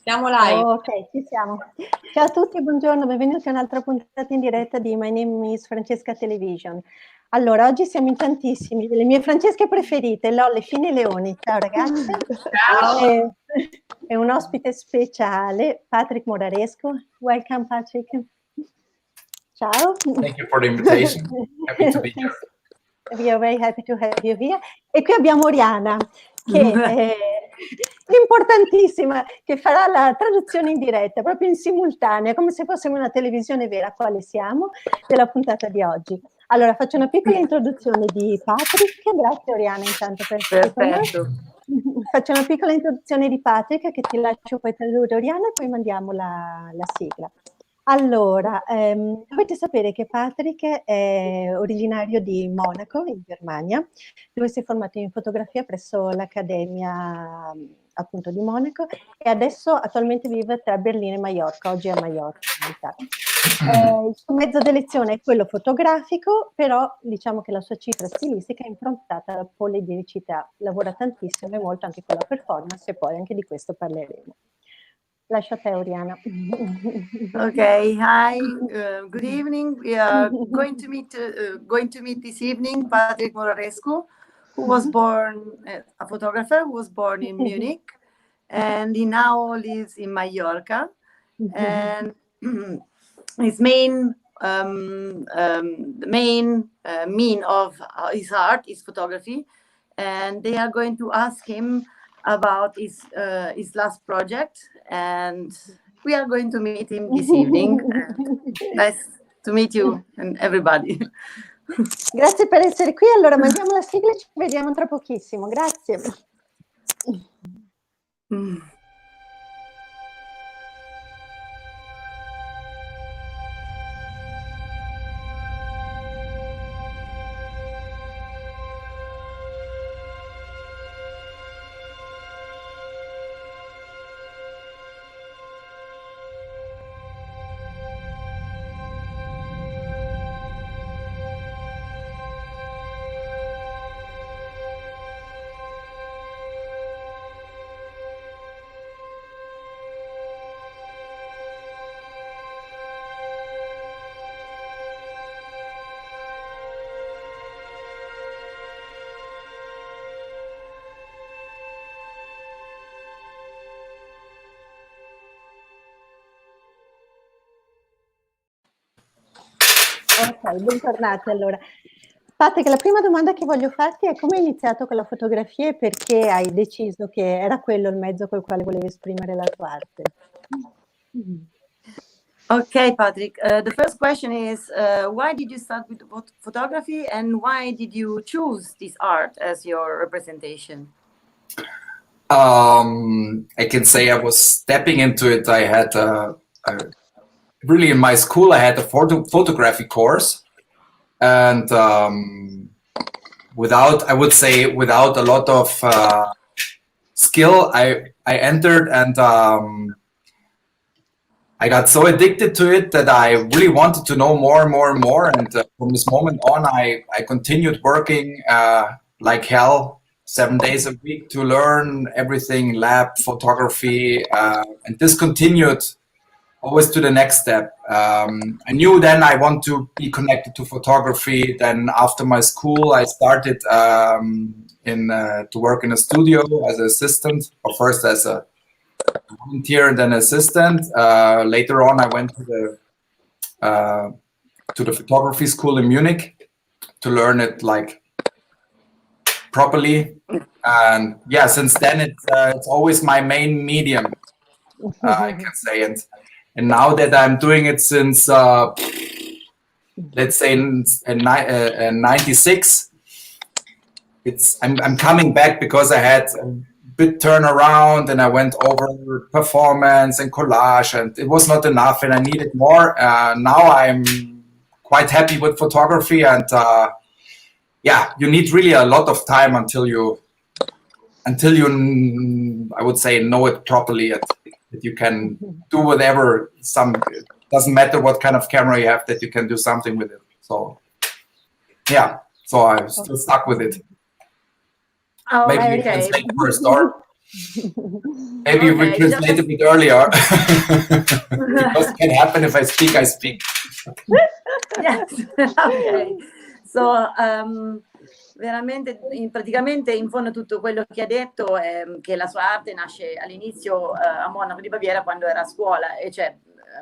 Siamo live. Ok, ci siamo. Ciao a tutti, buongiorno, benvenuti a un'altra puntata in diretta di My Name is Francesca Television. Allora, oggi siamo in tantissimi, le mie Francesche preferite, Lolli, Fini e Leoni. Ciao ragazze. Ciao. E un ospite speciale, Patrick Morarescu. Welcome Patrick. Ciao. Thank you for the invitation. Happy to be here. We are very happy to have you here. E qui abbiamo Oriana, che è importantissima, che farà la traduzione in diretta, proprio in simultanea, come se fossimo una televisione vera, quale siamo, della puntata di oggi. Allora, faccio una piccola introduzione di Patrick. Grazie Oriana intanto per essere con noi. Faccio una piccola introduzione di Patrick, che ti lascio poi tradurre Oriana, e poi mandiamo la sigla. Allora, dovete sapere che Patrick è originario di Monaco, in Germania, dove si è formato in fotografia presso l'Accademia appunto di Monaco, e adesso attualmente vive tra Berlino e Maiorca, oggi è a Maiorca in realtà. Il suo mezzo d'elezione è quello fotografico, però diciamo che la sua cifra stilistica è improntata alla poliedricità, lavora tantissimo e molto anche con la performance, e poi anche di questo parleremo. Lascia a te, Oriana. Okay, hi, good evening. We are going to meet this evening Patrick Morarescu, who was born a photographer who was born in Munich, and he now lives in Mallorca. And his main mean of his art is photography, and they are going to ask him about his last project, and we are going to meet him this evening. Nice to meet you and everybody. Grazie per essere qui. Allora mandiamo la sigla e ci vediamo tra pochissimo. Grazie. Ok, bentornati allora. Patrick, la prima domanda che voglio farti è: come hai iniziato con la fotografia e perché hai deciso che era quello il mezzo col quale volevi esprimere la tua arte? Okay, Patrick, the first question is, why did you start with photography, and why did you choose this art as your representation? I can say I was stepping into it. I had really in my school I had a photography course, and without a lot of skill, I entered, and I got so addicted to it that I really wanted to know more and more and more. And from this moment on, I continued working like hell, 7 days a week, to learn everything, lab, photography, and this continued always to the next step. I knew then I want to be connected to photography. Then after my school, I started to work in a studio as an assistant, or first as a volunteer and then assistant. Later on, I went to the photography school in Munich to learn it like properly. And yeah, since then it's always my main medium, I can say. And now that I'm doing it since let's say in 96, I'm coming back because I had a bit turnaround, and I went over performance and collage, and it was not enough, and I needed more. Now I'm quite happy with photography, and yeah, you need really a lot of time until you I would say know it properly, that you can do whatever. It doesn't matter what kind of camera you have, that you can do something with it. So yeah, so I'm still stuck with it. Oh, Maybe you okay. can say first, or Maybe we Okay, translate a bit earlier. Because it can happen if I speak, I speak. Yes. Okay. So, veramente, praticamente in fondo tutto quello che ha detto è che la sua arte nasce all'inizio a Monaco di Baviera quando era a scuola, e cioè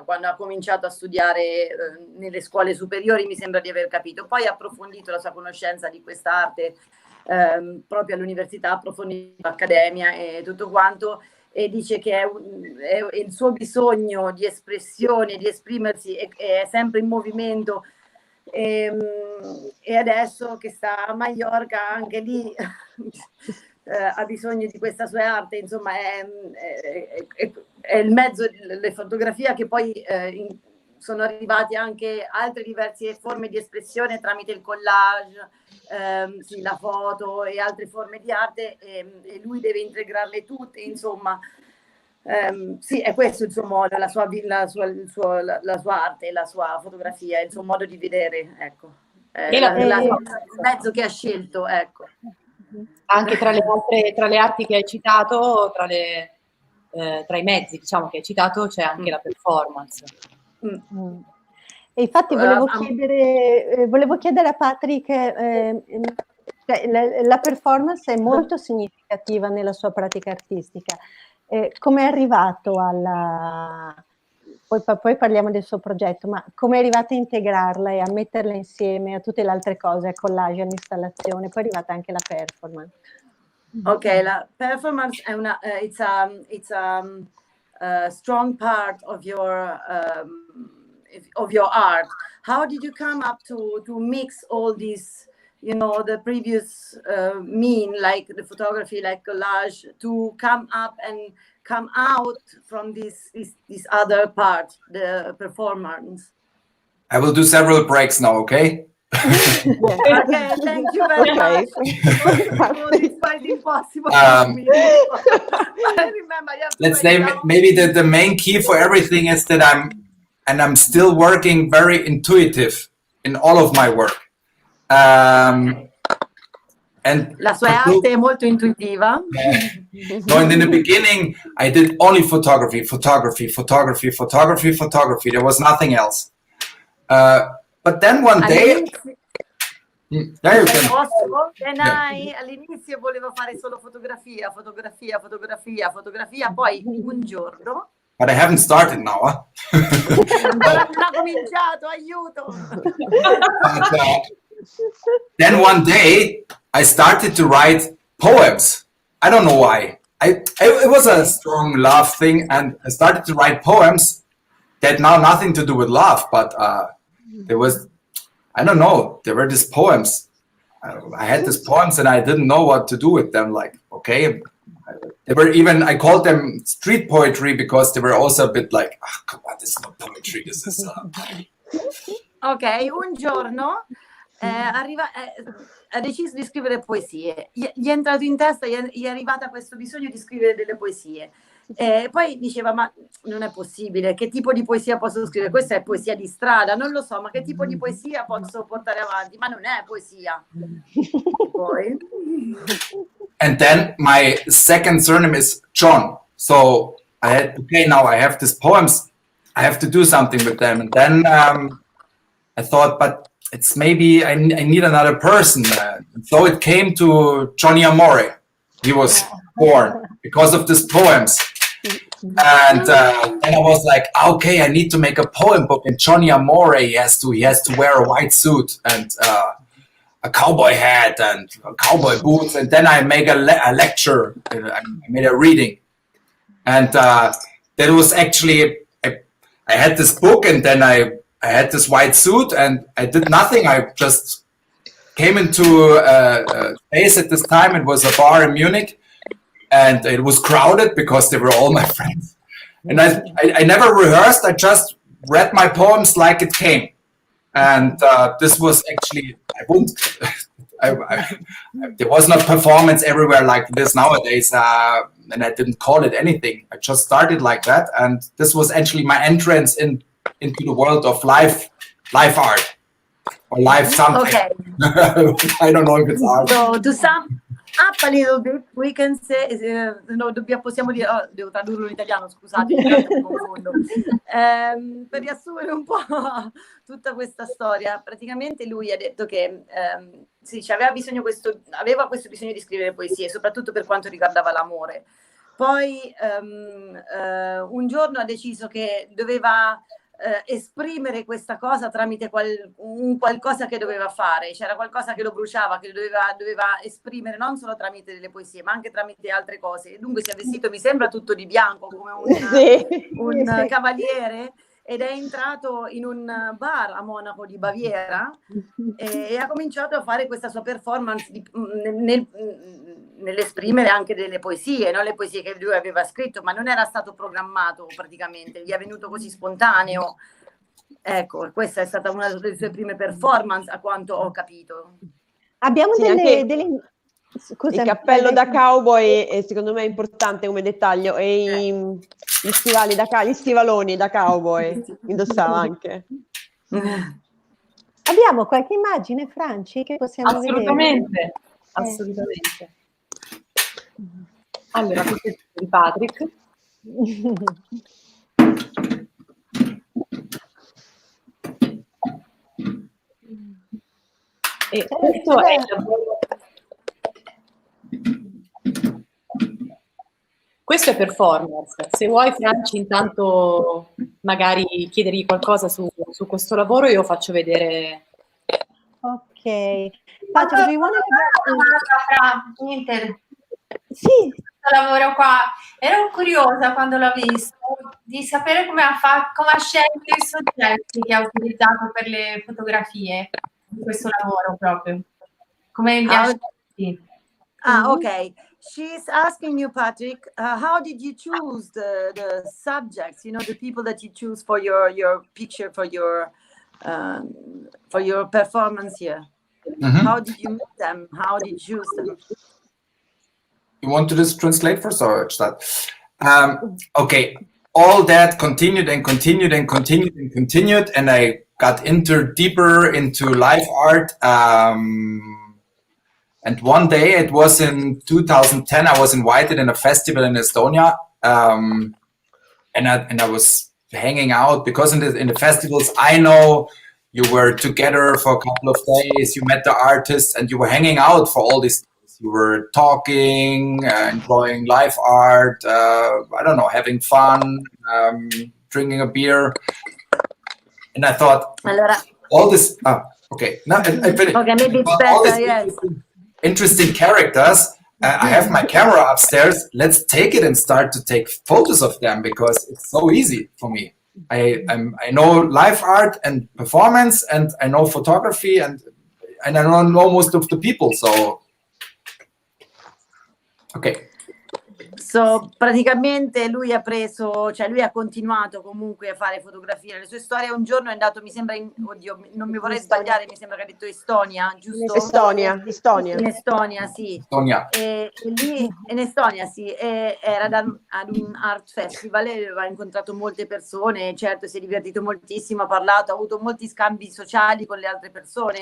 quando ha cominciato a studiare nelle scuole superiori, mi sembra di aver capito. Poi ha approfondito la sua conoscenza di questa arte proprio all'università, ha approfondito l'accademia e tutto quanto, e dice che è il suo bisogno di espressione, di esprimersi è sempre in movimento. E adesso che sta a Maiorca, anche lì ha bisogno di questa sua arte, insomma è il mezzo, le fotografie, che poi sono arrivate anche altre diverse forme di espressione tramite il collage, sì, la foto e altre forme di arte, e lui deve integrarle tutte, insomma. Sì, è questo il suo modo, la sua arte, la sua fotografia, il suo modo di vedere, ecco. Il mezzo che ha scelto, ecco. Anche tra le arti che hai citato, tra i mezzi, diciamo, che hai citato, c'è anche la performance. E infatti volevo chiedere a Patrick, la performance è molto significativa nella sua pratica artistica. Come è arrivato poi parliamo del suo progetto, ma come è arrivato a integrarla e a metterla insieme a tutte le altre cose, a collage, all'installazione, poi è arrivata anche la performance. Ok, la performance è it's a strong part of your art. How did you come up to mix all these, you know, the previous like the photography, like collage, to come up and come out from this other part, the performance? I will do several breaks now, okay? Okay, thank you very much. It's quite impossible for me. Remember, let's say maybe the main key for everything is that I'm still working very intuitive in all of my work. And la sua arte è molto intuitiva. So in the beginning, I did only photography. There was nothing else. But then one day, all'inizio volevo fare solo fotografia. Poi un giorno. But I haven't started now. Huh? Non ho cominciato, aiuto. But, then one day, I started to write poems. I don't know why. It was a strong love thing, and I started to write poems that now nothing to do with love, but there was, I don't know, there were these poems. I had these poems and I didn't know what to do with them. Like, okay, they were even, I called them street poetry because they were also a bit like, oh, come on, this is not poetry, this is... Ok, un giorno ha deciso di scrivere poesie. Gli è entrato in testa, gli è arrivata questo bisogno di scrivere delle poesie. Poi diceva, ma non è possibile, che tipo di poesia posso scrivere? Questa è poesia di strada, non lo so, ma che tipo di poesia posso portare avanti? Ma non è poesia. Poi... And then my second surname is John. So I had, okay, now I have these poems, I have to do something with them. And then I thought, but it's maybe I need another person. So it came to Johnny Amore. He was born because of these poems. And then I was like, okay, I need to make a poem book. And Johnny Amore, he has to wear a white suit and a cowboy hat and cowboy boots. And then I make a lecture. I made a reading. And that was actually, I had this book, and then I had this white suit, and I did nothing. I just came into a space at this time. It was a bar in Munich, and it was crowded because they were all my friends. And I never rehearsed. I just read my poems like it came. And this was actually, there was not performance everywhere like this nowadays. And I didn't call it anything. I just started like that. And this was actually my entrance into the world of live art or live something. Okay. I don't know if it's art. So to sum up a little bit, we can say, no, possiamo dire, oh, devo tradurlo in italiano, scusate, mi confondo. Per riassumere un po' tutta questa storia, praticamente lui ha detto che sì, aveva questo bisogno di scrivere poesie, soprattutto per quanto riguardava l'amore. Poi un giorno ha deciso che doveva esprimere questa cosa tramite qualcosa che doveva fare, c'era qualcosa che lo bruciava, che doveva esprimere non solo tramite delle poesie ma anche tramite altre cose. Dunque si è vestito, mi sembra, tutto di bianco come un cavaliere, ed è entrato in un bar a Monaco di Baviera e ha cominciato a fare questa sua performance nell'esprimere anche delle poesie, non le poesie che lui aveva scritto, ma non era stato programmato praticamente, gli è venuto così spontaneo. Ecco, questa è stata una delle sue prime performance, a quanto ho capito. Abbiamo delle... Scusa, il cappello da cowboy secondo me è importante come dettaglio, e gli stivali gli stivaloni da cowboy indossava anche. Abbiamo qualche immagine, Franci, che possiamo vedere? Assolutamente. Allora, questo è di Patrick. E questo è il lavoro. Questo è performance. Se vuoi, Franci, intanto magari chiedergli qualcosa su questo lavoro, io faccio vedere. Ok. Patrick, niente. Sì. Questo lavoro qua. Ero curiosa quando l'ho visto di sapere come ha scelto i soggetti che ha utilizzato per le fotografie di questo lavoro proprio. Come li ha scelti? Okay. She's asking you, Patrick, how did you choose the subjects, the people that you choose for your picture, for your performance here? Mm-hmm. How did you meet them? How did you choose them? You want to just translate first or start? Okay, all that continued and continued and continued and continued, and I got deeper into live art. And one day, it was in 2010, I was invited in a festival in Estonia, and I was hanging out, because in the festivals, I know you were together for a couple of days, you met the artists, and you were hanging out for all these days. You were talking, enjoying live art, I don't know, having fun, drinking a beer. And I thought, all this, okay, now I finished. Okay, maybe it's better, yes. Interesting characters. I have my camera upstairs. Let's take it and start to take photos of them, because it's so easy for me. I know live art and performance, and I know photography, and I know most of the people. So, okay. So, praticamente lui ha continuato comunque a fare fotografie. Le sue storie, un giorno è andato, mi sembra, oddio, non mi vorrei sbagliare, mi sembra che ha detto Estonia, giusto? Estonia. In Estonia, sì. E lì, in Estonia, sì, e era ad un art festival, e aveva incontrato molte persone, certo, si è divertito moltissimo, ha parlato, ha avuto molti scambi sociali con le altre persone.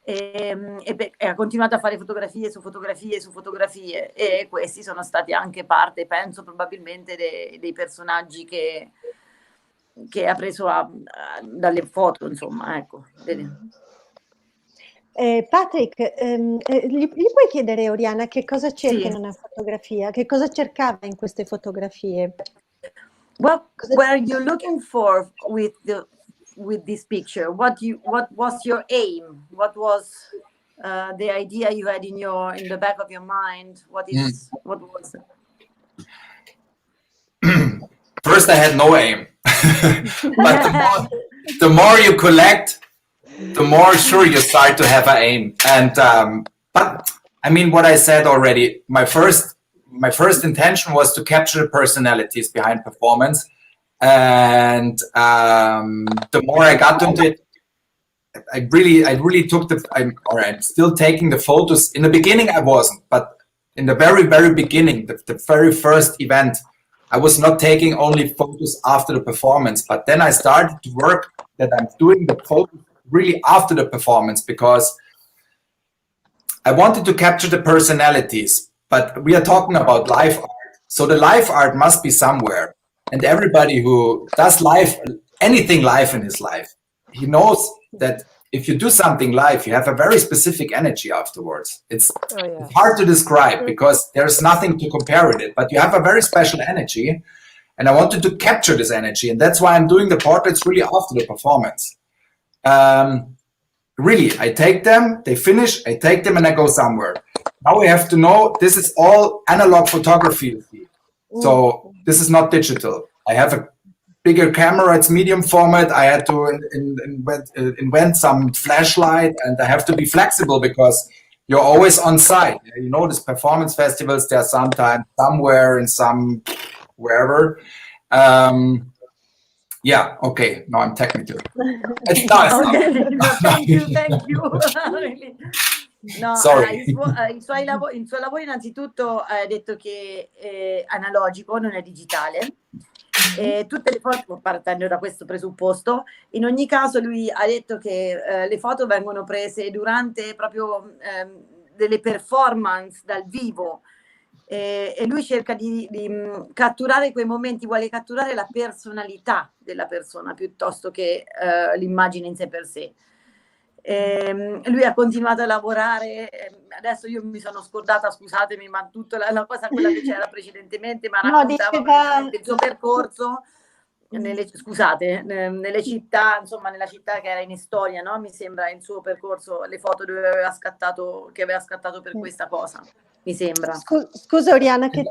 E ha continuato a fare fotografie su fotografie, e questi sono stati anche parte, penso, probabilmente dei personaggi che ha preso dalle foto, insomma, ecco. Patrick, gli puoi chiedere, Oriana, che cosa cerca in una fotografia? Che cosa cercava in queste fotografie? What were you looking for with this picture? What was your aim? What was the idea you had in the back of your mind? What was it? First, I had no aim. But the more you collect, the more sure you start to have an aim. And but I mean, what I said already, my first intention was to capture the personalities behind performance. And the more I got into it, I really took I'm still taking the photos. In the beginning, I wasn't, but in the very, very beginning, the very first event, I was not taking only photos after the performance, but then I started to work that I'm doing the photos really after the performance, because I wanted to capture the personalities, but we are talking about live art. So the live art must be somewhere. And everybody who does live, anything live in his life, he knows that if you do something live, you have a very specific energy afterwards. It's hard to describe because there's nothing to compare with it, but you have a very special energy. And I wanted to capture this energy. And that's why I'm doing the portraits really after the performance. Really, I take them, they finish, I take them and I go somewhere. Now we have to know this is all analog photography. So this is not digital. I have a bigger camera, it's medium format. I had to invent some flashlight, and I have to be flexible because you're always on site. You know, these performance festivals, they're sometimes somewhere in some wherever. Yeah, okay, now I'm technical. It's nice. Okay. No, thank you. Really. No, Sorry. il suo lavoro innanzitutto ha detto che è analogico, non è digitale. Tutte le foto, partendo da questo presupposto, in ogni caso lui ha detto che le foto vengono prese durante proprio delle performance dal vivo, e lui cerca di catturare quei momenti, vuole catturare la personalità della persona piuttosto che l'immagine in sé per sé. Lui ha continuato a lavorare, adesso io mi sono scordata, scusatemi, ma tutta la cosa quella che c'era precedentemente, ma raccontava il suo percorso nelle città, insomma nella città che era in Estonia, no? Mi sembra il suo percorso, le foto che aveva scattato per questa cosa, mi sembra. Scusa Oriana, che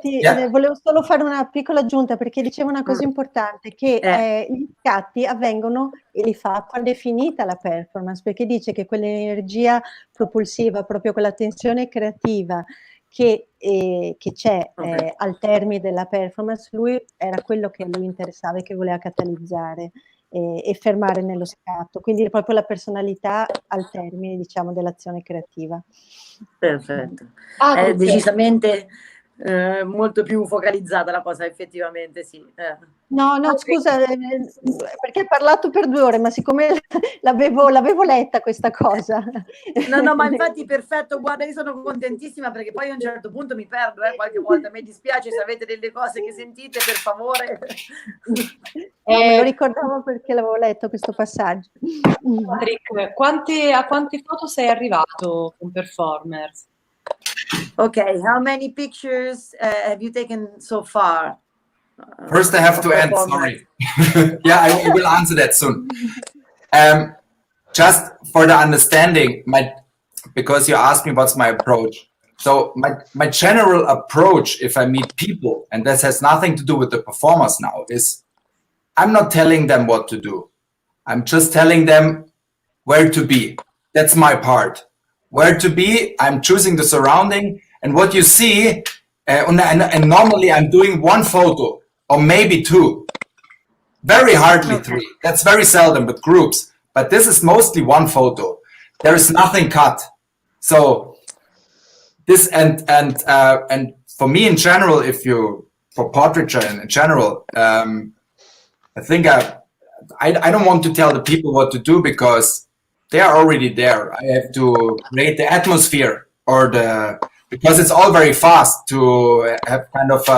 volevo solo fare una piccola aggiunta, perché diceva una cosa importante, che gli scatti avvengono e li fa quando è finita la performance, perché dice che quell'energia propulsiva, proprio quella tensione creativa che c'è al termine della performance, lui era quello che a lui interessava e che voleva catalizzare e fermare nello scatto, quindi proprio la personalità al termine, diciamo, dell'azione creativa. Perfetto. È decisamente molto più focalizzata la cosa, effettivamente, sì. No, scusa, perché hai parlato per 2 ore, ma siccome l'avevo letta questa cosa. No, ma infatti perfetto, guarda, io sono contentissima perché poi a un certo punto mi perdo, qualche volta, mi dispiace se avete delle cose che sentite, per favore. Me lo ricordavo perché l'avevo letto questo passaggio. Patrick, a quante foto sei arrivato con performers? Okay, how many pictures have you taken so far? First I have to end, sorry. Yeah, I will answer that soon. Just for the understanding, because you asked me what's my approach. So my general approach, if I meet people, and this has nothing to do with the performers now, is I'm not telling them what to do. I'm just telling them where to be. That's my part. Where to be, I'm choosing the surrounding, and what you see, and normally I'm doing 1 photo, or maybe 2. Very hardly 3. That's very seldom with groups. But this is mostly 1 photo. There is nothing cut. So this and for me in general, for portraiture in general, I think I don't want to tell the people what to do because they are already there. I have to create the atmosphere because it's all very fast to have kind of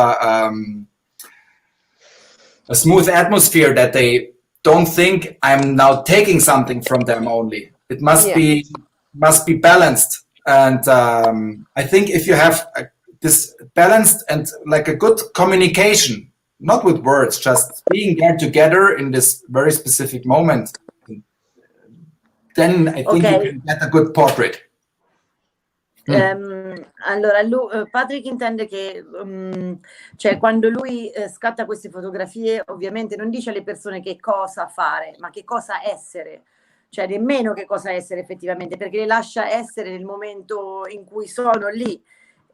a smooth atmosphere that they don't think I'm now taking something from them only. It must be balanced. And I think if you have this balanced and like a good communication, not with words, just being there together in this very specific moment, then I think you can get a good portrait. Allora, Patrick intende che cioè quando lui scatta queste fotografie, ovviamente non dice alle persone che cosa fare, ma che cosa essere, cioè nemmeno che cosa essere effettivamente, perché le lascia essere nel momento in cui sono lì.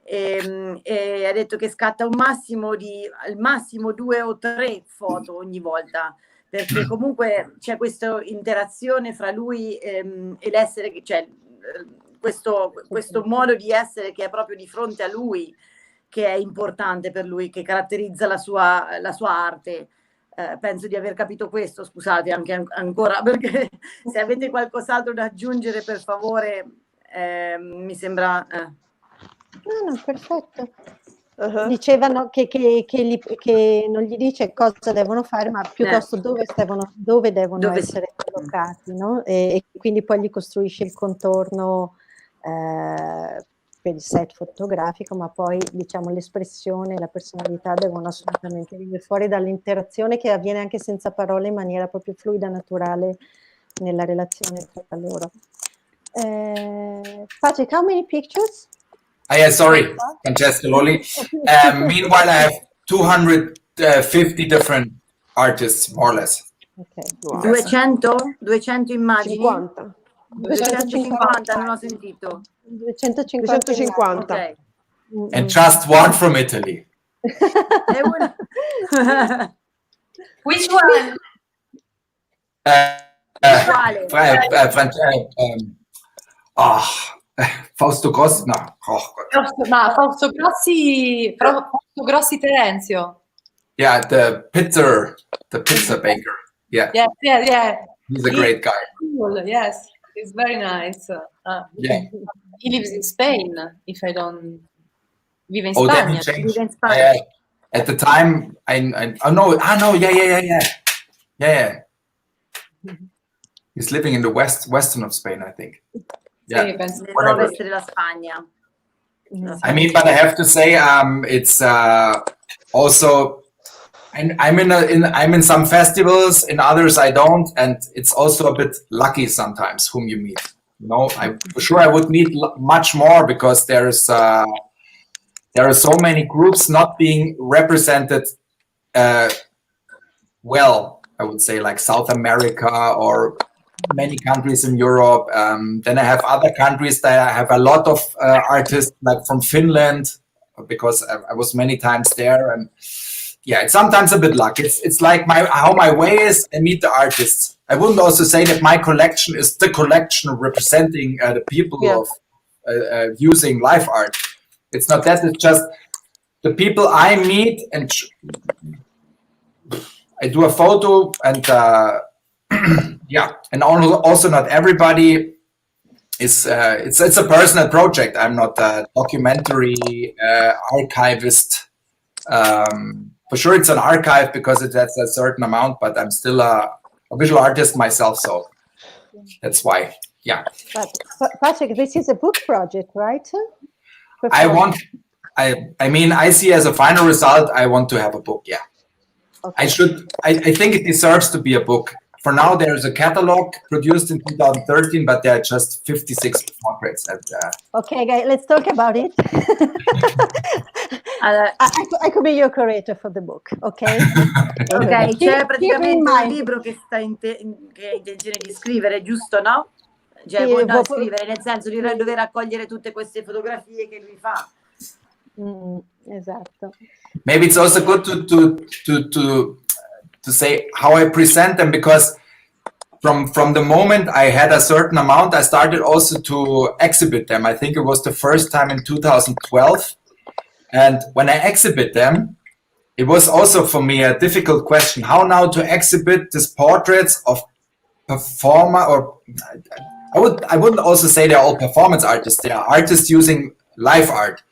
E ha detto che scatta al massimo 2 o 3 foto ogni volta, perché comunque c'è questa interazione fra lui e l'essere, cioè questo modo di essere che è proprio di fronte a lui, che è importante per lui, che caratterizza la sua arte. Penso di aver capito questo, scusate anche ancora, perché se avete qualcos'altro da aggiungere, per favore, mi sembra... No, perfetto. Dicevano che non gli dice cosa devono fare, ma piuttosto dove devono essere collocati, no? E quindi poi gli costruisce il contorno per il set fotografico, ma poi diciamo l'espressione e la personalità devono assolutamente venire fuori dall'interazione che avviene anche senza parole in maniera proprio fluida, naturale nella relazione tra loro. Patrick, how many pictures? Yeah, sorry, Francesca Lolli. Meanwhile, I have 250 different artists, more or less. Okay. Wow. 200 immagini? 50. 250, non ho sentito. 250. Ok. And just one from Italy. Which one? Fausto Grossi, no. Oh, Fausto Grossi Terenzio. Yeah, the pizza baker. Yeah. Yeah. He's a great guy. Cool. Yes, it's very nice. Yeah. He lives in Spain. If I don't live in Oh, then he Spain. changed. At the time, yeah. He's living in the western of Spain, I think. Yeah. Nell'ovest della Spagna. I mean, but I have to say, it's also, I'm in some festivals, in others I don't, and it's also a bit lucky sometimes whom you meet. You know, for sure I would meet much more because there are so many groups not being represented well, I would say, like South America or many countries in Europe. Then I have other countries that I have a lot of artists, like from Finland, because I was many times there. And yeah, it's sometimes a bit luck. It's like how my way is. I meet the artists. I wouldn't also say that my collection is the collection representing the people of using live art. It's not that. It's just the people I meet, and I do a photo, and yeah, and also not everybody is. It's a personal project. I'm not a documentary archivist. For sure, it's an archive because it has a certain amount, but I'm still a visual artist myself, so that's why. Yeah. But Patrick, this is a book project, right? I mean, I see as a final result, I want to have a book. Yeah. Okay. I think it deserves to be a book. For now, there's a catalog produced in 2013, but there are just 56 portraits. Okay, guys, let's talk about it. I could be your curator for the book, okay? Ok, c'è praticamente un libro che hai intenzione di scrivere, giusto, no? Cioè, scrivere, nel senso di dover raccogliere tutte queste fotografie che lui fa. Esatto. Maybe it's also good to say how I present them, because from the moment I had a certain amount, I started also to exhibit them. I think it was the first time in 2012. And when I exhibit them, it was also for me a difficult question, how now to exhibit these portraits of performer, or I wouldn't also say they're all performance artists. They are artists using live art.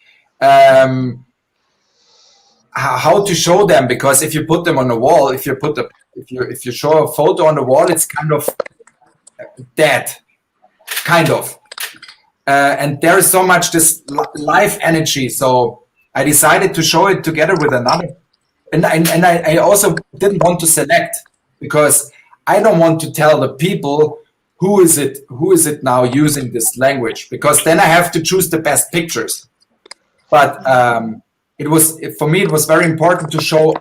How to show them, because if you put them on the wall, if you show a photo on the wall, it's kind of dead, kind of. And there is so much this life energy. So I decided to show it together with another. And I also didn't want to select, because I don't want to tell the people who is it now using this language, because then I have to choose the best pictures. But for me it was very important to show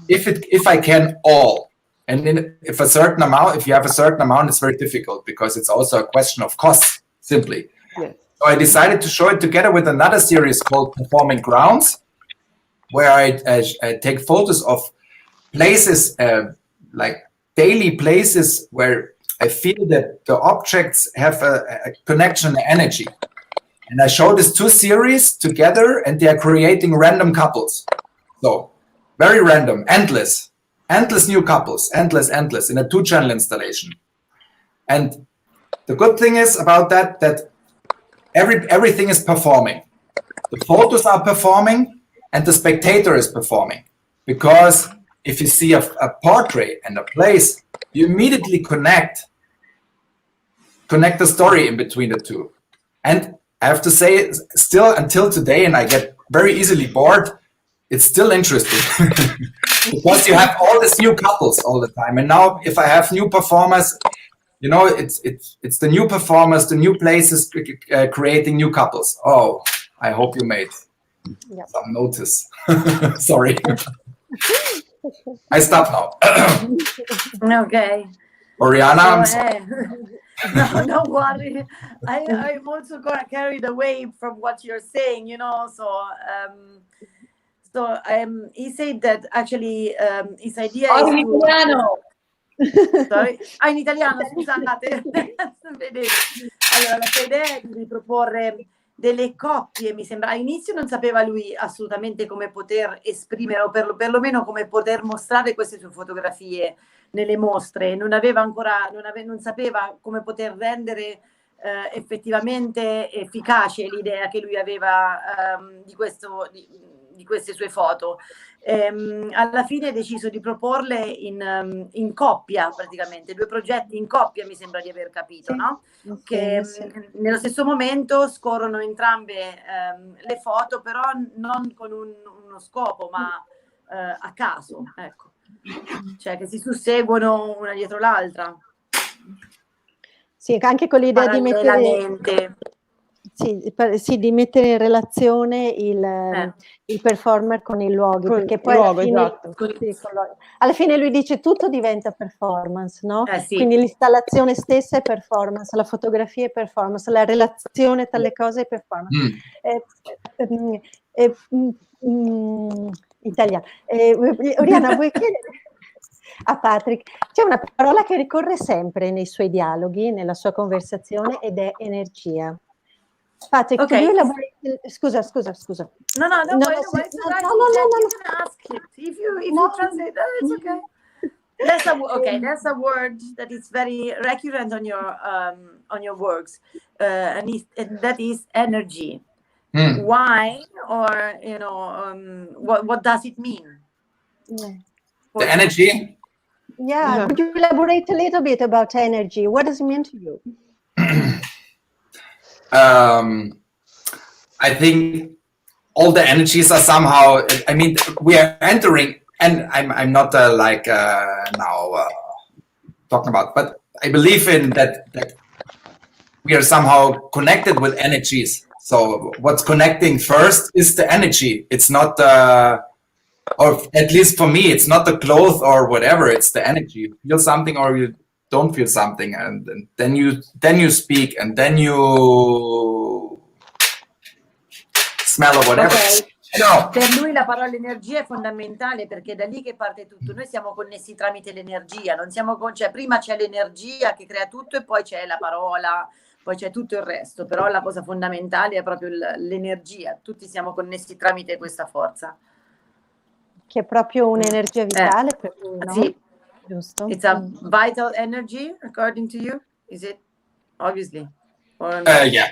if I can all. And then if you have a certain amount, it's very difficult, because it's also a question of cost, simply. Yes. So I decided to show it together with another series called Performing Grounds, where I take photos of places, like daily places where I feel that the objects have a connection, energy. And I show these two series together, and they are creating random couples. So very random, endless new couples, endless in a 2-channel installation. And the good thing is about that everything is performing. The photos are performing and the spectator is performing. Because if you see a portrait and a place, you immediately connect the story in between the two. And I have to say, still until today, and I get very easily bored, it's still interesting. Because you have all these new couples all the time. And now if I have new performers, you know, it's the new performers, the new places creating new couples. Oh, I hope you made some notice. Sorry. I stop now. Okay. Oriana, no, don't worry. I'm also carried away from what you're saying, you know. So he said that actually his idea is in italiano. Sorry. In italiano, scusate. Allora, la sua idea è di riproporre delle coppie, mi sembra. All'inizio non sapeva lui assolutamente come poter esprimere, o perlomeno come poter mostrare queste sue fotografie nelle mostre. Non sapeva come poter rendere effettivamente efficace l'idea che lui aveva di queste sue foto. Alla fine ha deciso di proporle in coppia, praticamente 2 progetti in coppia, mi sembra di aver capito, no? Che nello stesso momento scorrono entrambe le foto, però non con uno scopo, ma a caso, ecco, cioè che si susseguono una dietro l'altra. Sì, anche con l'idea di mettere... Sì, di mettere in relazione il performer con i luoghi, perché poi alla fine lui dice tutto diventa performance, no? Sì. Quindi l'installazione stessa è performance, la fotografia è performance, la relazione tra le cose è performance. Italiano. Oriana, vuoi chiedere a Patrick? C'è una parola che ricorre sempre nei suoi dialoghi, nella sua conversazione, ed è energia. Patrick, okay. Scusa. No, don't worry. You can ask it. If you translate, it's okay. There's a word that is very recurrent on your works, and that is energy. Why, or you know, what does it mean? The energy. Yeah, could you elaborate a little bit about energy? What does it mean to you? I think all the energies are somehow, I mean, we are entering, and I'm not now talking about, but I believe in that we are somehow connected with energies. So what's connecting first is the energy. It's not, or at least for me, it's not the clothes or whatever, it's the energy. You feel something or you don't feel something, and then you speak, and then you smell or whatever. Okay. No. Per lui la parola energia è fondamentale, perché è da lì che parte tutto. Noi siamo connessi tramite l'energia, non siamo cioè prima c'è l'energia che crea tutto e poi c'è la parola, poi c'è tutto il resto, però la cosa fondamentale è proprio l'energia. Tutti siamo connessi tramite questa forza. Che è proprio un'energia vitale per lui, no? Sì. Giusto. It's a vital energy, according to you, is it? Obviously. Or yeah,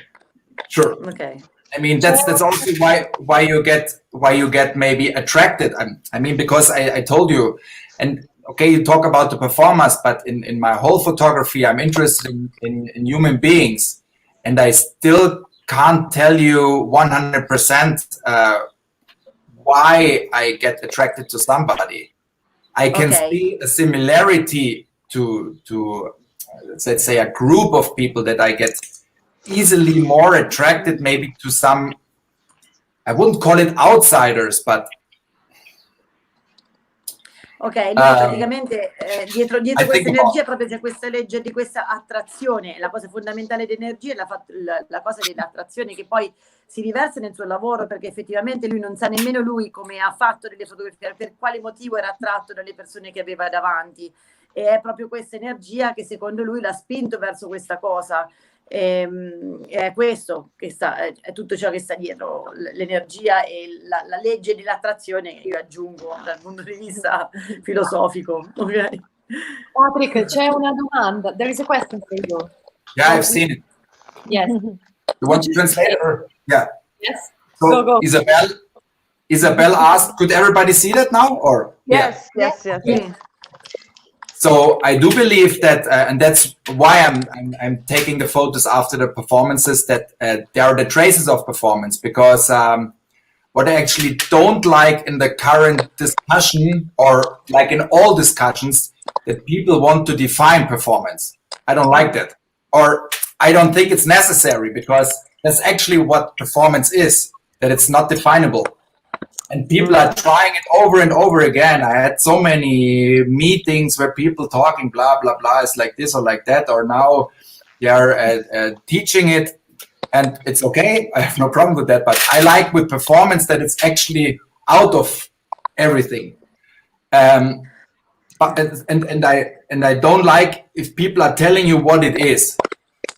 sure. Okay. I mean, that's also why you get maybe attracted. I mean, because I told you, and okay, you talk about the performers, but in my whole photography, I'm interested in human beings, and I still can't tell you 100% why I get attracted to somebody. I can see a similarity to let's say a group of people that I get easily more attracted maybe to some, I wouldn't call it outsiders, but ok, lui praticamente dietro questa energia proprio c'è questa legge di questa attrazione. La cosa fondamentale dell'energia è la cosa dell'attrazione, che poi si riversa nel suo lavoro, perché effettivamente lui non sa nemmeno lui come ha fatto delle fotografie, per quale motivo era attratto dalle persone che aveva davanti, e è proprio questa energia che secondo lui l'ha spinto verso questa cosa. È questo che è tutto ciò che sta dietro l'energia e la legge dell'attrazione, io aggiungo dal punto di vista filosofico. Okay. Patrick, c'è una domanda. There is a question for you. Yeah, I've seen it. Yes. You want to translate or? Yeah. Yes. So Go. Isabel asked, could everybody see that now or? Yes, Yeah. yes. So I do believe that, and that's why I'm taking the photos after the performances, that there are the traces of performance, because what I actually don't like in the current discussion, or like in all discussions, that people want to define performance. I don't like that, or I don't think it's necessary, because that's actually what performance is, that it's not definable. And people are trying it over and over again. I had so many meetings where people talking blah, blah, blah, it's like this or like that, or now they are teaching it, and it's okay. I have no problem with that. But I like with performance that it's actually out of everything. And I don't like if people are telling you what it is.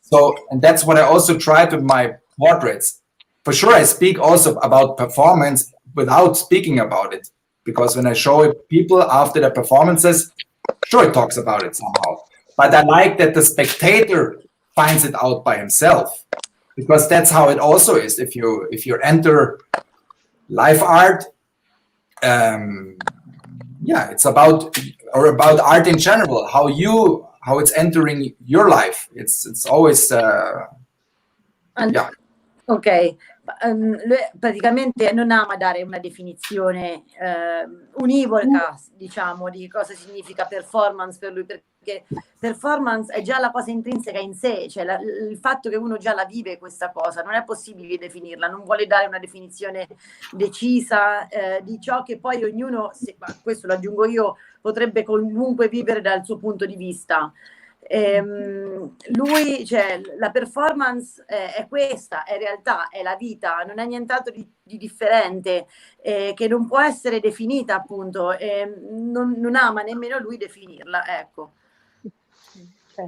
So, and that's what I also tried with my portraits. For sure, I speak also about performance without speaking about it, because when I show it people after the performances, sure, it talks about it somehow. But I like that the spectator finds it out by himself, because that's how it also is. If you enter live art, yeah, it's about art in general, how it's entering your life. It's always yeah. Ok, lui praticamente non ama dare una definizione univoca, diciamo, di cosa significa performance per lui, perché performance è già la cosa intrinseca in sé, cioè il fatto che uno già la vive questa cosa, non è possibile definirla, non vuole dare una definizione decisa di ciò che poi ognuno, questo lo aggiungo io, potrebbe comunque vivere dal suo punto di vista. Lui, cioè, la performance è questa, è realtà, è la vita, non è nient'altro di differente, che non può essere definita, appunto, non ama nemmeno lui definirla, ecco.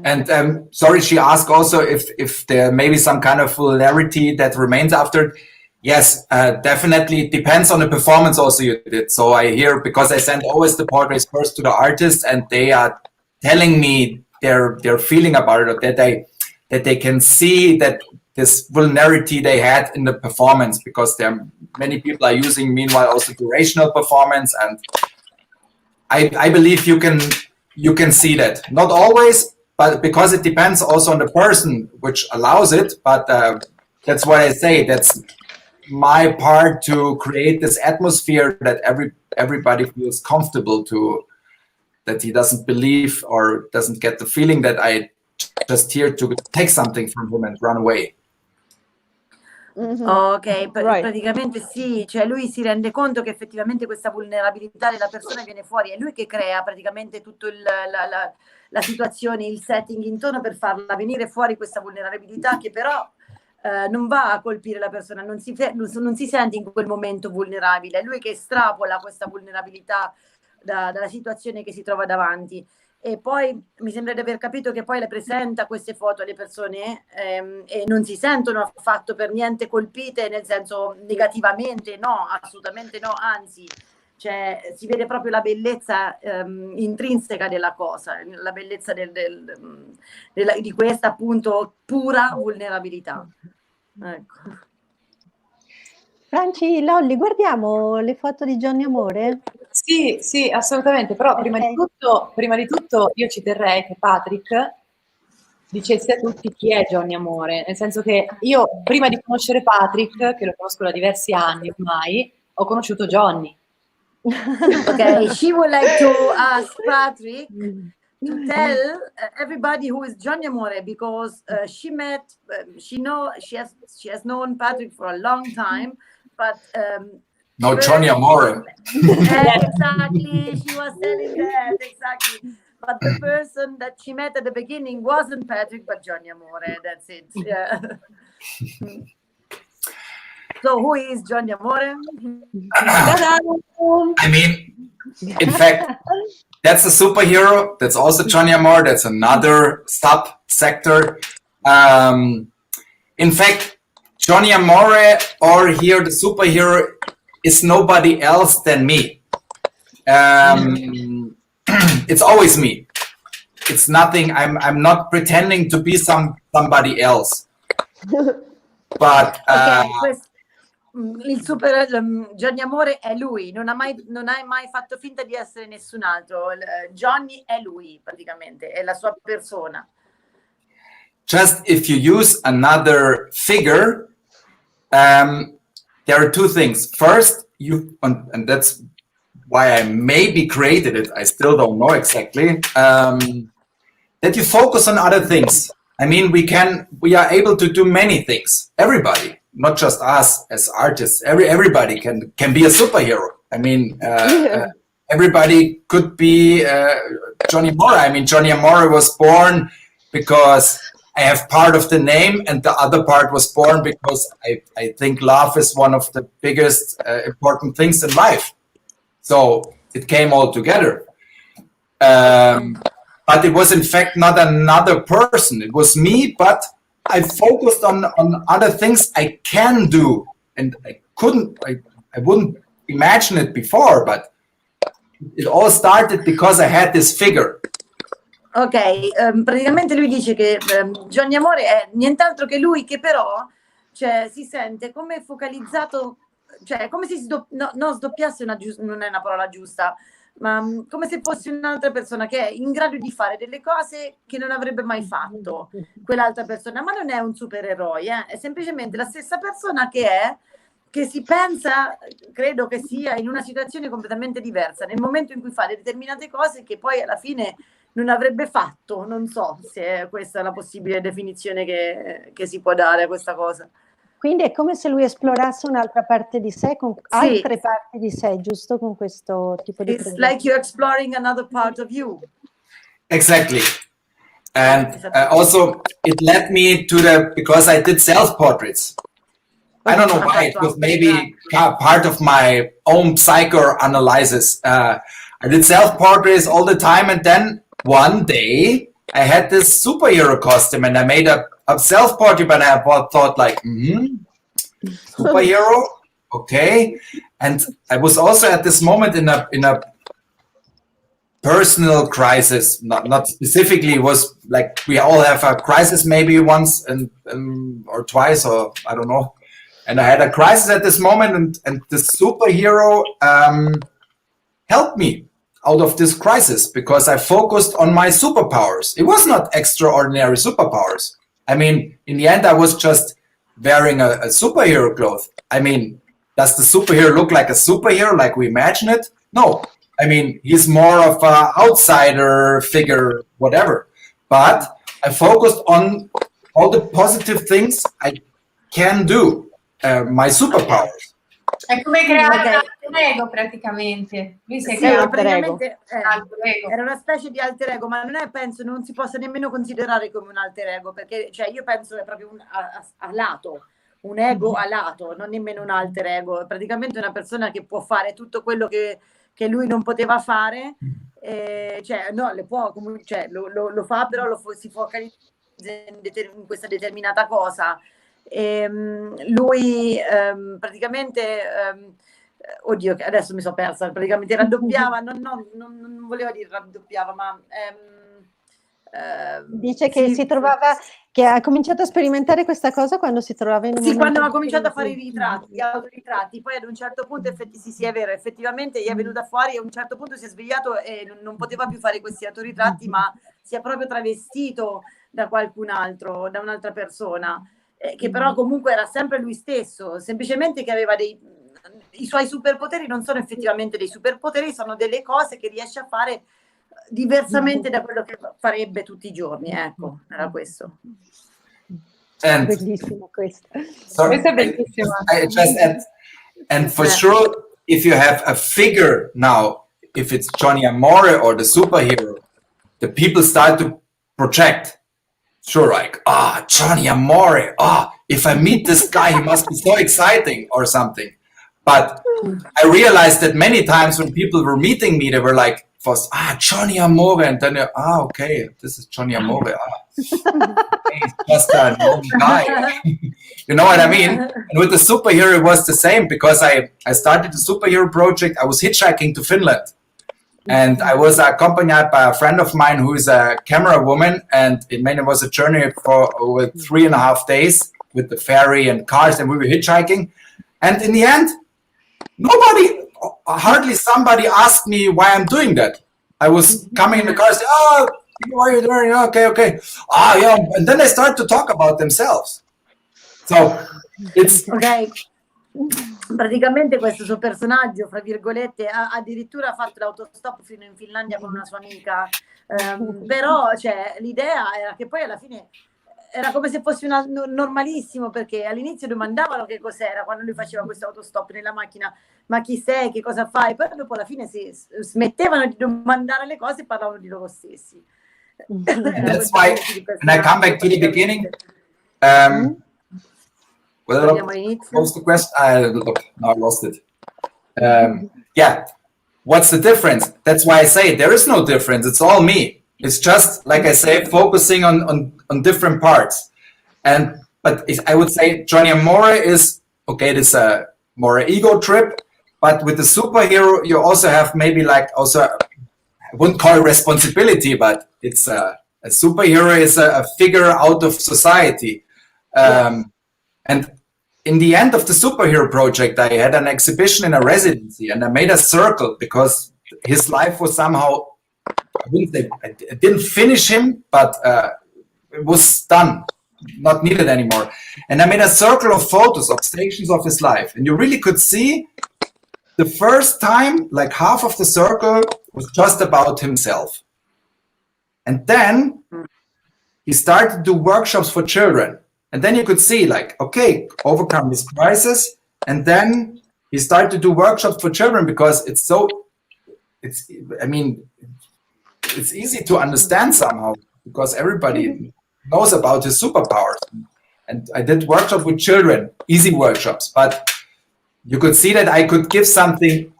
And sorry, she asked also if there may be some kind of vulnerability that remains after. Yes, definitely. It depends on the performance also you did. So I hear, because I send always the portraits first to the artist, and they are telling me their feeling about it, or that they can see that this vulnerability they had in the performance, because many people are using meanwhile also durational performance, and I believe you can see that, not always, but because it depends also on the person which allows it. But that's what I say, that's my part, to create this atmosphere that everybody feels comfortable to, that he doesn't believe or doesn't get the feeling that I just here to take something from him and run away. Mm-hmm. Ok, praticamente sì, cioè lui si rende conto che effettivamente questa vulnerabilità della persona viene fuori, è lui che crea praticamente tutto la situazione, il setting intorno per farla venire fuori, questa vulnerabilità che però non va a colpire la persona, non si sente in quel momento vulnerabile, è lui che estrapola questa vulnerabilità dalla situazione che si trova davanti. E poi mi sembra di aver capito che poi le presenta queste foto alle persone e non si sentono affatto per niente colpite, nel senso negativamente, no, assolutamente no, anzi, cioè, si vede proprio la bellezza intrinseca della cosa, la bellezza di questa appunto pura vulnerabilità. Ecco. Franci, Lolli, guardiamo le foto di Johnny Amore? Sì, sì, assolutamente, però prima di tutto io ci terrei che Patrick dicesse a tutti chi è Johnny Amore, nel senso che io prima di conoscere Patrick, che lo conosco da diversi anni ormai, ho conosciuto Johnny. Okay, she would like to ask Patrick to tell everybody who is Johnny Amore, because she has known Patrick for a long time, but no, Johnny Amore. Exactly, she was telling that, exactly. But the person that she met at the beginning wasn't Patrick, but Johnny Amore. That's it. Yeah. So who is Johnny Amore? I mean, in fact, that's a superhero. That's also Johnny Amore. That's another sub-sector. In fact, Johnny Amore, or here the superhero, is nobody else than me. It's always me. It's nothing. I'm not pretending to be somebody else. But il super Johnny Amore è lui, non ha mai fatto finta di essere nessun altro. Johnny è lui, praticamente, è la sua persona. Just if you use another figure, there are two things. First, and that's why I maybe created it, I still don't know exactly, that you focus on other things. I mean, we are able to do many things. Everybody, not just us as artists, everybody can be a superhero. I mean, everybody could be Johnny Amore. I mean, Johnny Amore was born because I have part of the name, and the other part was born because I think love is one of the biggest important things in life. So it came all together. But it was in fact not another person. It was me, but I focused on other things I can do. And I wouldn't imagine it before, but it all started because I had this figure. Ok, praticamente lui dice che Johnny Amore è nient'altro che lui, che però si sente come focalizzato, cioè come se non sdoppiasse, non è una parola giusta, ma come se fosse un'altra persona che è in grado di fare delle cose che non avrebbe mai fatto quell'altra persona, ma non è un supereroe, è semplicemente la stessa persona che si pensa, credo che sia in una situazione completamente diversa, nel momento in cui fa determinate cose che poi alla fine non avrebbe fatto. Non so se questa è la possibile definizione che si può dare a questa cosa. Quindi è come se lui esplorasse un'altra parte di sé, con altre parti di sé, giusto? Con questo tipo di It's like you're exploring another part of you. Exactly. And also it led me to because I did self-portraits. I don't know why, it was maybe part of my own psychoanalysis. I did self-portraits all the time, and then one day I had this superhero costume and I made a self-portrait, and I thought like, superhero, okay. And I was also at this moment in a personal crisis, not specifically, it was like we all have a crisis maybe once or twice, or I don't know. And I had a crisis at this moment, and the superhero helped me out of this crisis because I focused on my superpowers. It was not extraordinary superpowers. I mean, in the end, I was just wearing a superhero cloth. I mean, does the superhero look like a superhero like we imagine it? No. I mean, he's more of an outsider figure, whatever. But I focused on all the positive things I can do. My superpowers. È come creare un alter ego praticamente. Lui si è creato praticamente era una specie di alter ego, ma non si possa nemmeno considerare come un alter ego, perché io penso che è proprio a lato, un ego a lato, non nemmeno un alter ego. È praticamente una persona che può fare tutto quello che lui non poteva fare, lo fa, però si focalizza in questa determinata cosa. Lui praticamente oddio, adesso mi sono persa, praticamente raddoppiava, non volevo dire raddoppiava, ma dice che si trovava, che ha cominciato a sperimentare questa cosa quando si trovava in un quando ha cominciato a fare i ritratti, gli autoritratti, poi ad un certo punto è vero, effettivamente gli è venuta fuori e a un certo punto si è svegliato e non poteva più fare questi autoritratti, ma si è proprio travestito da qualcun altro, da un'altra persona. Che però comunque era sempre lui stesso, semplicemente che aveva i suoi superpoteri non sono effettivamente dei superpoteri, sono delle cose che riesce a fare diversamente da quello che farebbe tutti i giorni, ecco, era questo. Bellissimo questo. Questo è bellissimo. And for sure, if you have a figure now, if it's Johnny Amore or the superhero, the people start to project. Sure, like, Johnny Amore, if I meet this guy, he must be so exciting or something. But I realized that many times when people were meeting me, they were like, first, Johnny Amore, and then, okay, this is Johnny Amore. He's just a normal guy. You know what I mean? And with the superhero, it was the same, because I started the superhero project. I was hitchhiking to Finland. And I was accompanied by a friend of mine who is a camera woman, and it was a journey for over 3.5 days. with the ferry and cars, and we were hitchhiking. And in the end, hardly somebody asked me why I'm doing that. I was coming in the car and say, oh, what are you doing? Okay. Ah, yeah. And then they start to talk about themselves. So it's... Ok. Praticamente questo suo personaggio, fra virgolette, ha addirittura fatto l'autostop fino in Finlandia con una sua amica, però cioè, l'idea era che poi alla fine era come se fosse normalissimo, perché all'inizio domandavano che cos'era quando lui faceva questo autostop nella macchina, ma chi sei, che cosa fai? Poi dopo alla fine si smettevano di domandare le cose e parlavano di loro stessi. That's why, when I come back to the beginning, what was the question? Now I lost it. Yeah, what's the difference? That's why I say there is no difference. It's all me. It's just, like I say, focusing on different parts. But I would say Johnny Amore is, okay, this a more ego trip, but with the superhero, you also have maybe like also, I wouldn't call it responsibility, but it's a superhero is a figure out of society. And in the end of the superhero project, I had an exhibition in a residency, and I made a circle because his life was somehow, I didn't finish him, but it was done, not needed anymore. And I made a circle of photos of stations of his life, and you really could see the first time, like half of the circle was just about himself. And then he started to do workshops for children. And then you could see, like, okay, overcome this crisis. And then he started to do workshops for children because it's easy to understand somehow because everybody knows about his superpowers. And I did workshops with children, easy workshops, but you could see that I could give something,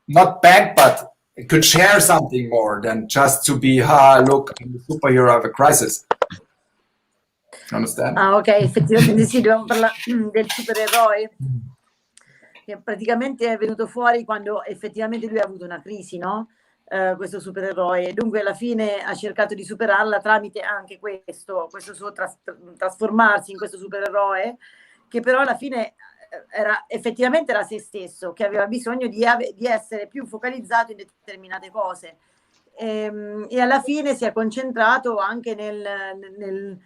not back, but I could share something more than just to be, look, I'm the superhero of a crisis. Understand? Ah, ok, effettivamente sì, dobbiamo parlare del supereroe, che praticamente è venuto fuori quando effettivamente lui ha avuto una crisi, no? Questo supereroe, dunque alla fine ha cercato di superarla tramite anche questo suo trasformarsi in questo supereroe, che però alla fine effettivamente era se stesso, che aveva bisogno di essere più focalizzato in determinate cose, e alla fine si è concentrato anche nel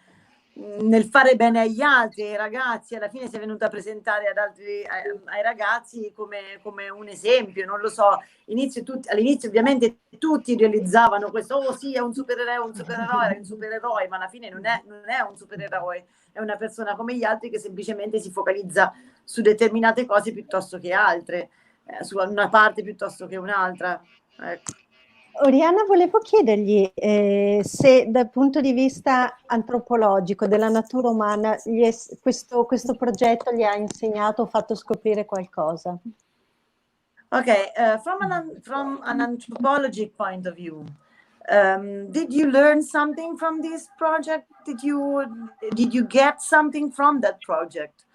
fare bene agli altri, ai ragazzi. Alla fine si è venuta a presentare ai ragazzi come un esempio, non lo so, all'inizio ovviamente tutti realizzavano questo, oh sì, è un supereroe, ma alla fine non è un supereroe, è una persona come gli altri che semplicemente si focalizza su determinate cose piuttosto che altre, su una parte piuttosto che un'altra, ecco. Oriana, volevo chiedergli se dal punto di vista antropologico della natura umana questo progetto gli ha insegnato o fatto scoprire qualcosa. Okay, from an anthropologic point of view, did you learn something from this project? Did you get something from that project?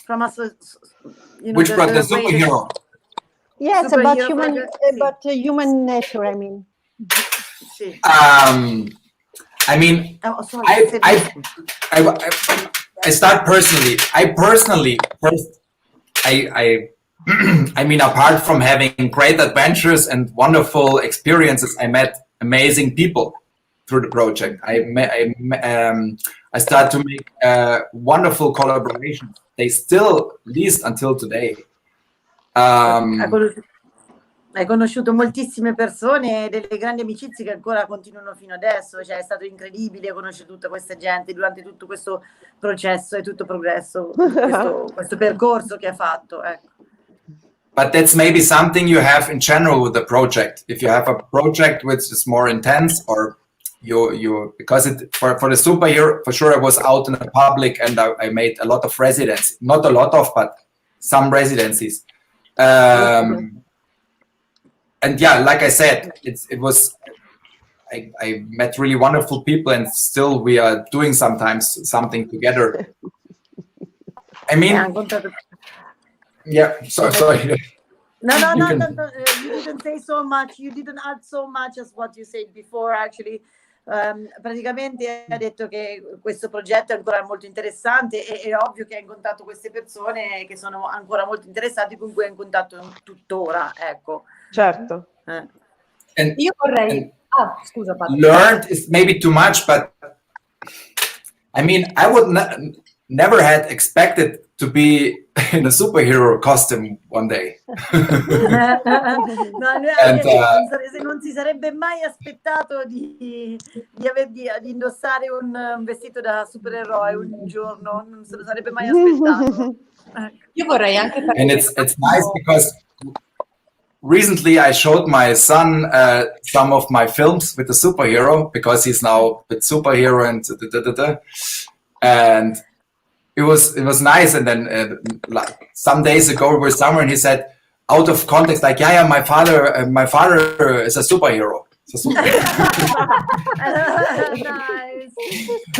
From us, which project? The superhero. Yes, about human nature, I mean. I mean, I start personally. I mean, apart from having great adventures and wonderful experiences, I met amazing people through the project. I start to make wonderful collaborations. They still, at least until today. Hai conosciuto moltissime persone e delle grandi amicizie che ancora continuano fino adesso, cioè è stato incredibile conoscere tutta questa gente durante tutto questo processo e tutto progresso, questo percorso che ha fatto, ecco. But that's maybe something you have in general with the project. If you have a project which is more intense, or because for the superhero, for sure I was out in the public and I made a lot of residencies, not a lot of, but some residencies. And yeah, like I said, I met really wonderful people, and still we are doing sometimes something together. I mean, yeah, sorry. No, you didn't say so much. You didn't add so much as what you said before, actually. praticamente ha detto che questo progetto è ancora molto interessante e è ovvio che ha incontrato queste persone che sono ancora molto interessate, con cui è in contatto tuttora, ecco. Certo. Io vorrei... scusa Patrick. Learned is maybe too much, but I mean, I would never had expected to be in a superhero costume one day. Non si sarebbe mai aspettato di indossare un vestito da supereroe un giorno, non se lo sarebbe mai aspettato. Io vorrei anche And it's nice because recently I showed my son some of my films with the superhero, because he's now a superhero and it was nice. And then like some days ago we were somewhere and he said, out of context, like, yeah, my father is a superhero. Nice.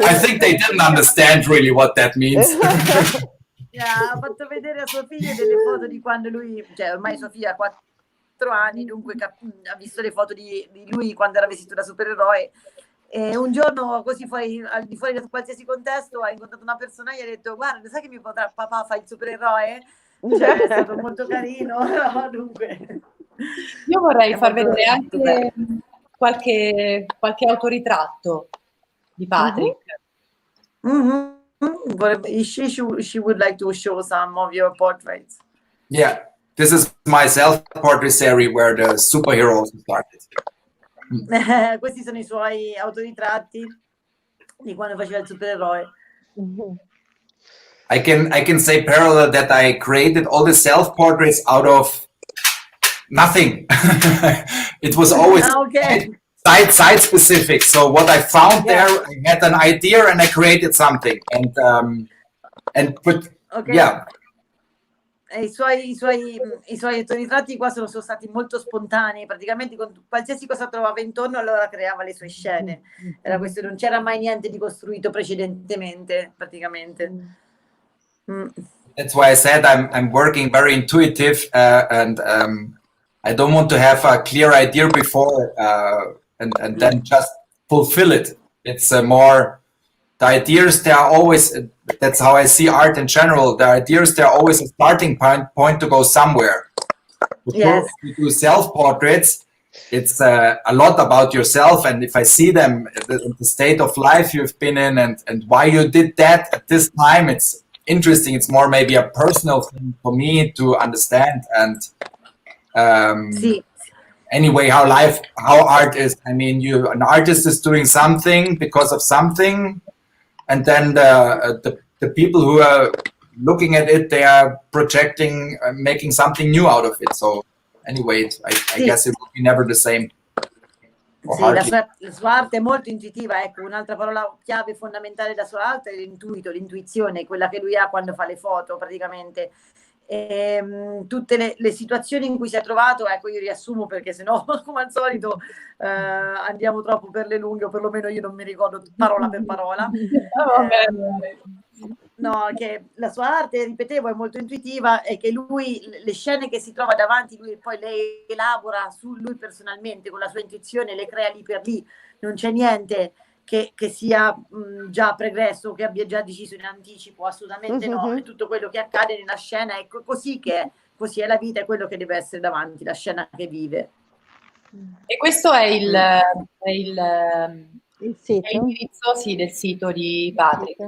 I think they didn't understand really what that means. Ha fatto vedere a suo figlio delle foto di quando lui, cioè ormai sua figlia ha 4 anni, dunque ha visto le foto di lui quando era vestito da supereroe. E un giorno, così al di fuori da qualsiasi contesto, ha incontrato una persona e gli ha detto: guarda, sai che mio papà fa il supereroe? Cioè, è stato molto carino. Dunque, io vorrei far vedere anche qualche autoritratto di Patrick. She would like to show some of your portraits. Yeah, this is my self-portrait series where the superheroes started. Questi sono i suoi autoritratti di quando faceva il supereroe. I can say parallel that I created all the self-portraits out of nothing. It was always site specific. So what I found there, I had an idea and I created something. I suoi autoritratti qua sono stati molto spontanei, praticamente con qualsiasi cosa trovava intorno allora creava le sue scene. Era questo, non c'era mai niente di costruito precedentemente, praticamente. That's why I said I'm working very intuitive and I don't want to have a clear idea before and then just fulfill it. It's more the ideas. They are always. That's how I see art in general. The ideas, they're always a starting point to go somewhere. Yes. You do self-portraits, it's a lot about yourself, and if I see them, the state of life you've been in and why you did that at this time, it's interesting. It's more maybe a personal thing for me to understand, and anyway, how art is. I mean, an artist is doing something because of something, and then the people who are looking at it, they are projecting, making something new out of it. So anyway, I guess it will be never the same. Sì, la sua arte è molto intuitiva, ecco, un'altra parola chiave fondamentale della sua arte è l'intuizione, quella che lui ha quando fa le foto praticamente. Tutte le situazioni in cui si è trovato, ecco, io riassumo perché sennò come al solito andiamo troppo per le lunghe, o perlomeno io non mi ricordo parola per parola. No, che la sua arte, ripetevo, è molto intuitiva e che lui, le scene che si trova davanti, lui poi le elabora su lui personalmente, con la sua intuizione, le crea lì per lì, non c'è niente che sia già pregresso, che abbia già deciso in anticipo, assolutamente no, è tutto quello che accade nella scena, è così che è, così è la vita, è quello che deve essere davanti, la scena che vive. E questo è il sito? È l'indirizzo, sì, del sito di Patrick.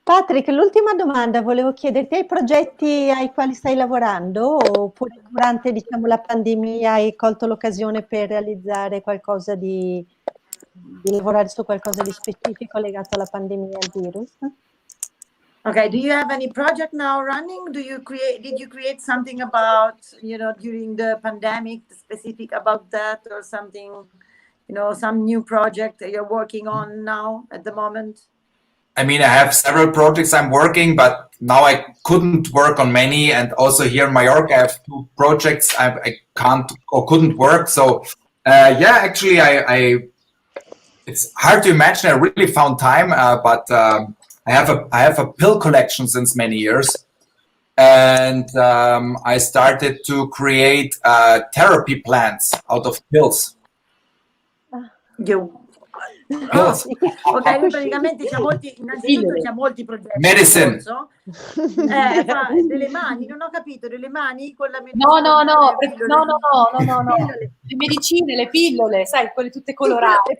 Patrick, l'ultima domanda, volevo chiederti, hai progetti ai quali stai lavorando oppure durante, diciamo, la pandemia hai colto l'occasione per realizzare qualcosa di lavorare su qualcosa di specifico legato alla pandemia e al virus? Okay, do you have any project now running? Did you create something about, during the pandemic, specific about that, or something, some new project that you're working on now at the moment? I mean, I have several projects I'm working, but now I couldn't work on many. And also here in Mallorca, I have 2 projects I can't or couldn't work. So, actually, it's hard to imagine. I really found time, but I have a pill collection since many years. And I started to create therapy plants out of pills. Ok, lui praticamente c'ha molti, innanzitutto c'ha molti progetti. Medicine. Delle mani, non ho capito, delle mani con la No, medicina. no. Le medicine, le pillole, sai, quelle tutte colorate.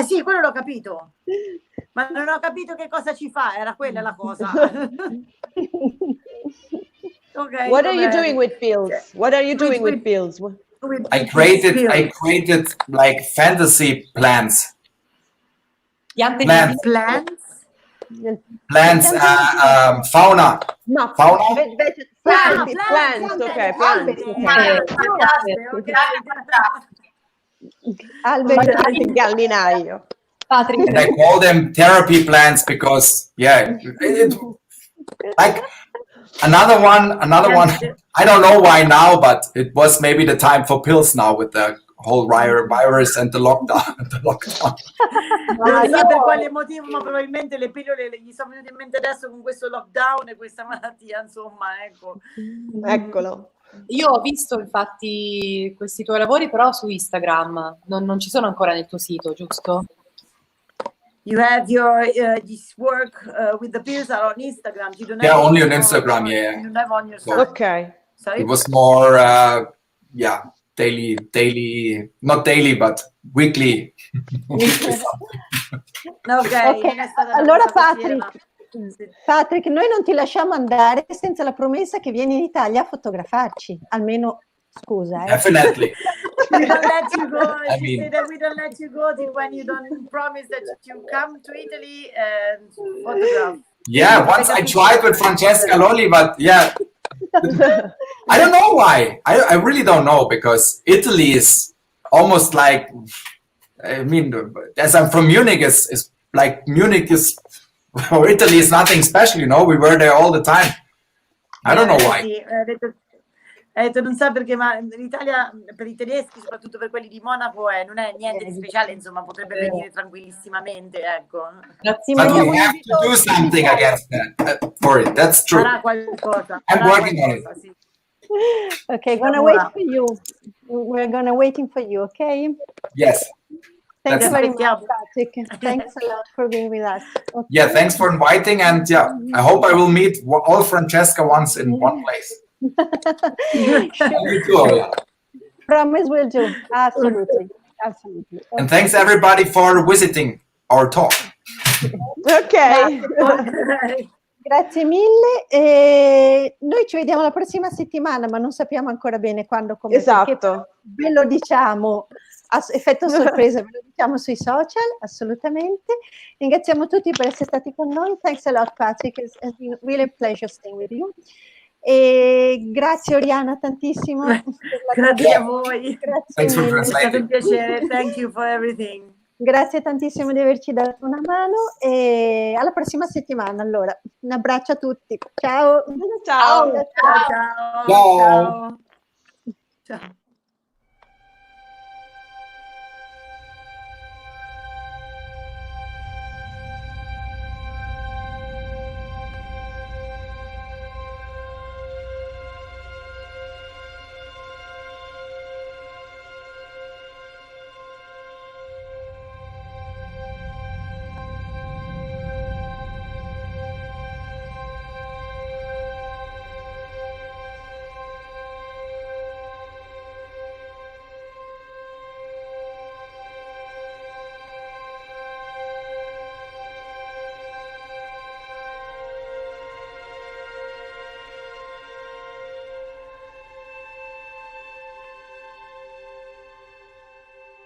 Sì, quello l'ho capito. Ma non ho capito che cosa ci fa, era quella la cosa. Okay, what are you doing with pills? What are you doing with pills? I created like fantasy plants. Plants, fauna. No, fauna. Plants, okay, plants. Alberi Il gallinaio. Patrick. And I call them therapy plants because, yeah, like another one. I don't know why now, but it was maybe the time for pills now with the whole virus and the lockdown. Non so per quale motivo, ma probabilmente le pillole gli sono venute in mente adesso con questo lockdown e questa malattia, insomma, ecco. Eccolo. Io ho visto infatti questi tuoi lavori però su Instagram, non ci sono ancora nel tuo sito, giusto? You have your this work with the pills are on Instagram. You don't Yeah, have only on Instagram, yeah. You don't have on your site. Okay. Sorry? It was more, daily, not daily, but weekly. Okay. Allora Patrick, noi non ti lasciamo andare senza la promessa che vieni in Italia a fotografarci, almeno scusa. Definitely. We don't let you go. I She mean, said that we don't let you go when you don't promise that you come to Italy and photograph. yeah, once I tried with Francesca Lolli, but yeah, I don't know why. I really don't know, because Italy is almost like, I mean, as I'm from Munich, is like Munich is, or Italy is nothing special, you know. We were there all the time. I don't know why. Sì, ha detto non sa perché, ma l'Italia per i tedeschi, soprattutto per quelli di Monaco, non è niente di speciale, insomma, potrebbe venire tranquillissimamente, ecco. But we have to do something against that for it. That's true. Farà qualcosa. I'm working on it. Sì. Okay, gonna wait for you. We're gonna waiting for you, okay? Yes. Thank you That's very much, Patrick. Thanks a lot for being with us. Okay. Yeah, thanks for inviting, and yeah, I hope I will meet all Francesca once in one place. You too, Ola. Promise we'll do. Absolutely. Absolutely. Okay. And thanks everybody for visiting our talk. Ok. Grazie mille. E noi ci vediamo la prossima settimana, ma non sappiamo ancora bene quando, come. Esatto. Ve lo diciamo, effetto sorpresa, ve lo diciamo sui social, assolutamente. Ringraziamo tutti per essere stati con noi. Thanks a lot, Patrick. It's been really a pleasure staying with you. E grazie Oriana tantissimo. Grazie a voi. Grazie mille. È stato un piacere. Thank you for everything. Grazie tantissimo di averci dato una mano e alla prossima settimana. Allora, un abbraccio a tutti. Ciao. Ciao. Ciao. Ciao. Ciao. Ciao.